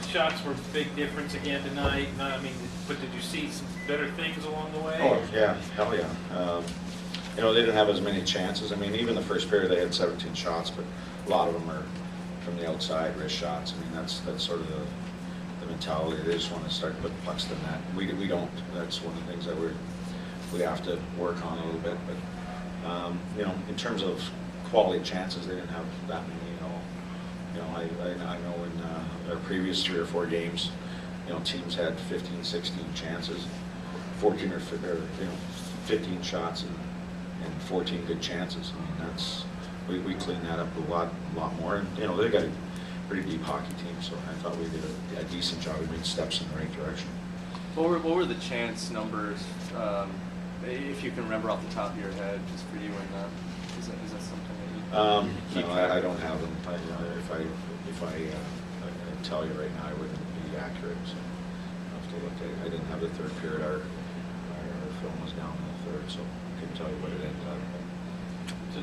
shots were a big difference again tonight. I mean, but did you see some better things along the way? Oh, yeah, hell yeah. You know, they didn't have as many chances. I mean, even the first period, they had 17 shots, but a lot of them are from the outside, wrist shots. I mean, that's sort of the mentality. They just want to start putting pucks to the net. We don't. That's one of the things that we have to work on a little bit. But, you know, in terms of quality chances, they didn't have that many. I know in our previous 3 or 4 games, you know, teams had 15, 16 chances, 14 or 15 shots and 14 good chances. I mean, that's we cleaned that up a lot more. And you know, they got a pretty deep hockey team, so I thought we did a decent job. We made steps in the right direction. What were the chance numbers, if you can remember off the top of your head, just for you and them? Is that something that you keep No, track I of? don't have them. If I tell you right now, I wouldn't be accurate. So I have to look at it. I didn't have the third period. Our film was down in the third, so I couldn't tell you what it ended up.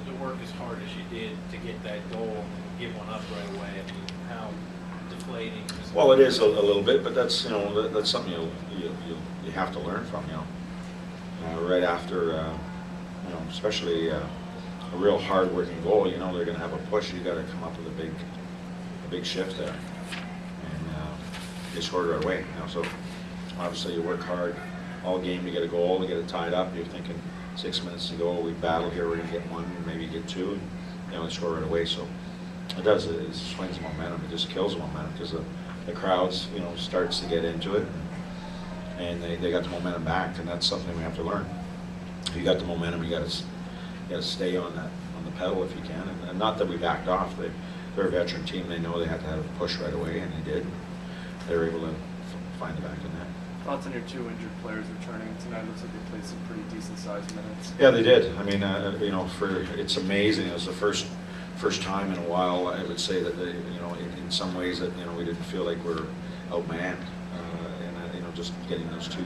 To work as hard as you did to get that goal and give one up right away. I mean, how deflating is it? Well, it is a little bit, but that's that's something you have to learn from. Right after especially a real hard-working goal. You know, they're going to have a push. You got to come up with a big shift there, and they scored right away. So obviously you work hard all game to get a goal, to get it tied up. You're thinking 6 minutes to go, we battle here, we're going to get 1, maybe get 2, and they score right away. So it does, it swings the momentum, it just kills the momentum, because the crowds, starts to get into it, and they got the momentum back, and that's something we have to learn. If you got the momentum, you got to stay on the pedal if you can, and not that we backed off. They're a veteran team, they know they had to have a push right away, and they did. They were able to find the back in that. Thoughts on your 2 injured players returning tonight? Looks like they played some pretty decent sized minutes. Yeah, they did. I mean, it's amazing. It was the first time in a while, I would say that in some ways that we didn't feel like we're outmanned, and just getting those 2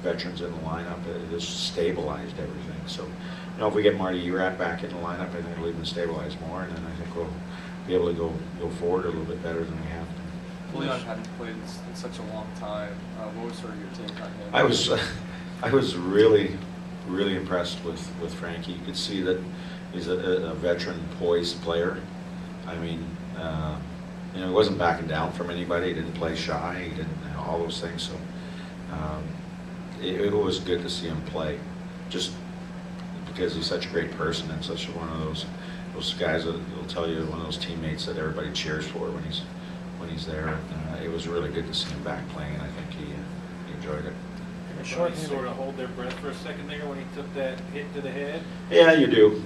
veterans in the lineup, it just stabilized everything. So, if we get Marty Erat back in the lineup, I think it'll even stabilize more, and then I think we'll be able to go forward a little bit better than we have. Leon hadn't played in such a long time. What was sort of your take on him? I was really impressed with Frankie. You could see that he's a veteran, poised player. I mean, he wasn't backing down from anybody. He didn't play shy. He didn't all those things. So it was good to see him play, just because he's such a great person and such one of those guys that will tell you, one of those teammates that everybody cheers for when he's there. It was really good to see him back playing, and I think he enjoyed it. Everybody sort of hold their breath for a second there when he took that hit to the head. Yeah, you do.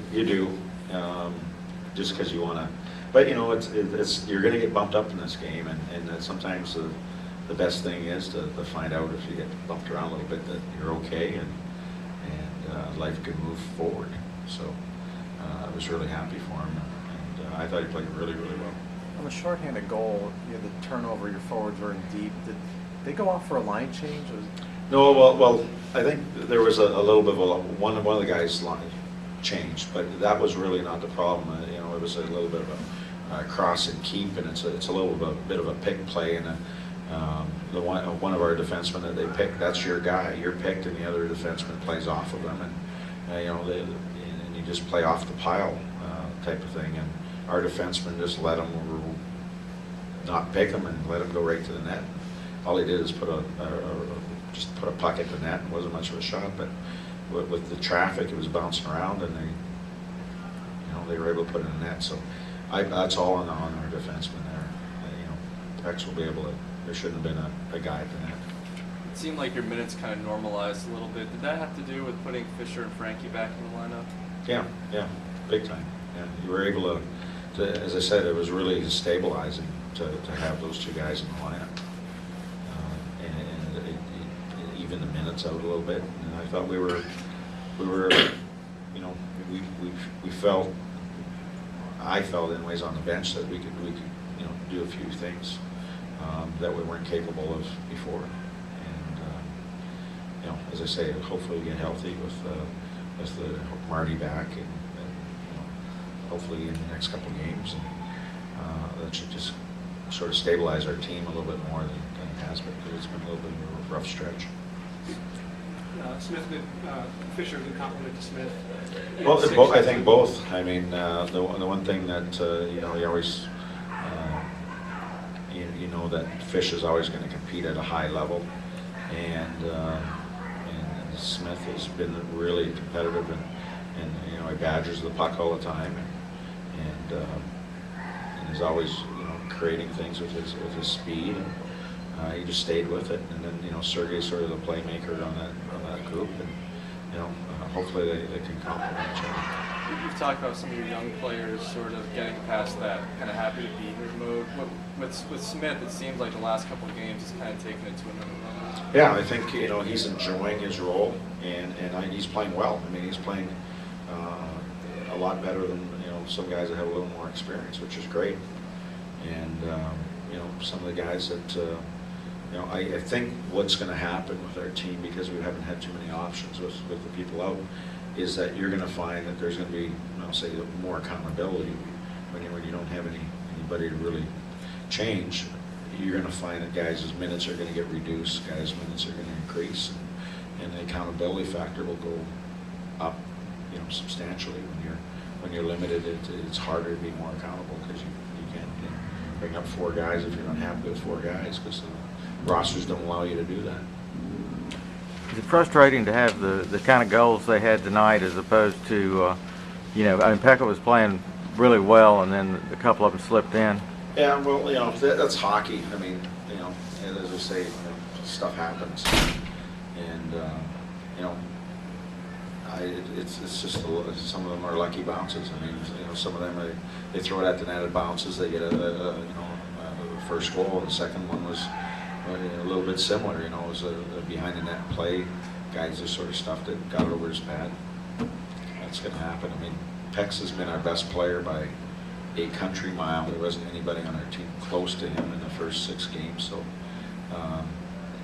Just because you want to, but it's you're going to get bumped up in this game, and sometimes the best thing is to find out if you get bumped around a little bit that you're okay and life can move forward. So I was really happy for him, and I thought he played really well. On the shorthanded goal, you had the turnover, your forwards were in deep. Did they go off for a line change? No, well, I think there was a little bit of one of the guys' line changed, but that was really not the problem. It was a little bit of a cross and keep, and it's a little bit of a pick play, and one of our defensemen that they picked, that's your guy, you're picked, and the other defenseman plays off of them, and and you just play off the pile type of thing, and our defenseman just let him not pick him and let him go right to the net. All he did is put a puck at the net. It wasn't much of a shot, but with the traffic, it was bouncing around, and they were able to put it in the net. So that's all on our defenseman there. Pex will be able to. There shouldn't have been a guy at the net. It seemed like your minutes kind of normalized a little bit. Did that have to do with putting Fisher and Frankie back in the lineup? Yeah, big time. Yeah, you were able to, as I said, it was really stabilizing to have those 2 guys in the lineup, and it evened the minutes out a little bit. And I thought we felt, I felt anyways on the bench that we could do a few things that we weren't capable of before. And as I say, hopefully we get healthy with the Marty back, and hopefully in the next couple of games, and that should just sort of stabilize our team a little bit more than it has been, because it's been a little bit of a rough stretch. Smith, Fisher, good compliment to Smith. Well, I think both. I mean, the one thing that you know, you always you know that Fish is always going to compete at a high level, and Smith has been really competitive, and you know, he badgers the puck all the time, and is always, you know, creating things with his speed. And he just stayed with it, and then, you know, Sergey's sort of the playmaker on that group, and you know, hopefully they can complement each other. You've talked about some of your young players sort of getting past that kind of happy to be here mode. With Smith, it seems like the last couple of games he's kind of taken it to another level. Yeah, I think, you know, he's enjoying his role, and he's playing well. I mean, he's playing a lot better than, you know, some guys that have a little more experience, which is great. And you know, some of the guys that you know, I think what's going to happen with our team, because we haven't had too many options with the people out, is that you're going to find that there's going to be, I'll say, more accountability when you don't have anybody to really change. You're going to find that guys' minutes are going to get reduced, guys' minutes are going to increase, and the accountability factor will go up, you know, substantially. When you're limited, it's harder to be more accountable, because you can't, you know, bring up 4 guys if you're not happy with 4 guys, because the rosters don't allow you to do that. Is it frustrating to have the kind of goals they had tonight, as opposed to, you know, I mean, Pekka was playing really well, and then a couple of them slipped in? Yeah, well, you know, that's hockey. I mean, you know, as I say, you know, stuff happens, and you know, it's just some of them are lucky bounces. I mean, you know, some of them they throw it at the net, it bounces, they get you know, a first goal, and the second one was a little bit similar. You know, it was a behind the net play. Guys just sort of stuffed it, got it over his pad. That's going to happen. I mean, Pex has been our best player by a country mile. There wasn't anybody on our team close to him in the first 6 games. So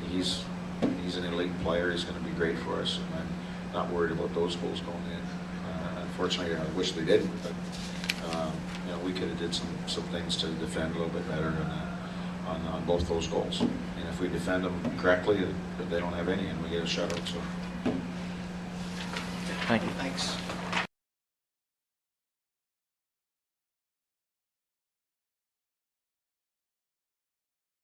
he's an elite player. He's going to be great for us. And I'm not worried about those goals going in. Unfortunately, I wish they didn't. But you know, we could have did some things to defend a little bit better on both those goals. And if we defend them correctly, they don't have any, and we get a shutout. So. Thank you. Thanks.